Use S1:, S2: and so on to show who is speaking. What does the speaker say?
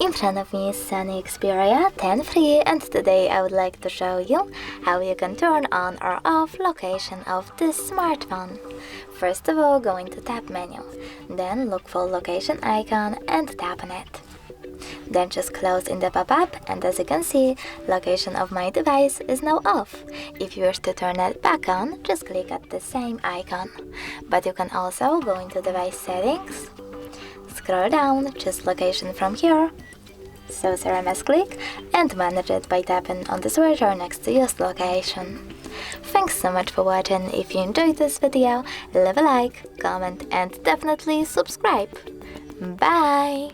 S1: In front of me is SONY Xperia 10 and today I would like to show you how you can turn on or off location of this smartphone. First of all, go into Tap menu, then look for location icon and tap on it. Then just close in the pop-up, and as you can see, location of my device is now off. If you wish to turn it back on, just click at the same icon. But you can also go into device settings, scroll down, choose location from here, so RMS click, and manage it by tapping on the switcher next to use location. Thanks so much for watching. If you enjoyed this video, leave a like, comment and definitely subscribe. Bye!